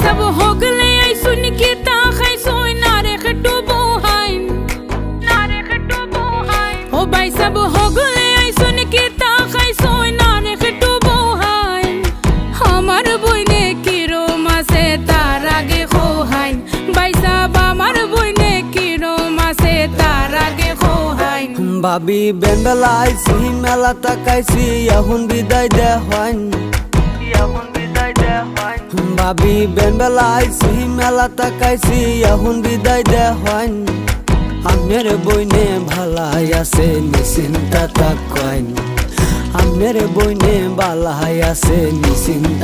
सब हो गले आई सुन के ताखाई सोय नारे खटो बोहाइन नारे खटो बोहाइन ओ भाई सब हो गले आई सुन के ताखाई सोय नारे खटो बोहाइन हमार बइने किरो मासे तार आगे खोहाइन भाई सब हमार बइने किरो मासे तार आगे खोहाइन भाभी बेंबेला आइसी मेला ताकाइसी এখন বিদায় দে হইন এখন বিদায় দে হইন ভাবি বেনবেলা আইছি মেলা তাকাইছি এখন বিদায় দে হইন আমের বইনে ভালাই আছে নিশ্চিন্তা তাকাইন আমের বইনে বালাই আছে নিশ্চিন্তা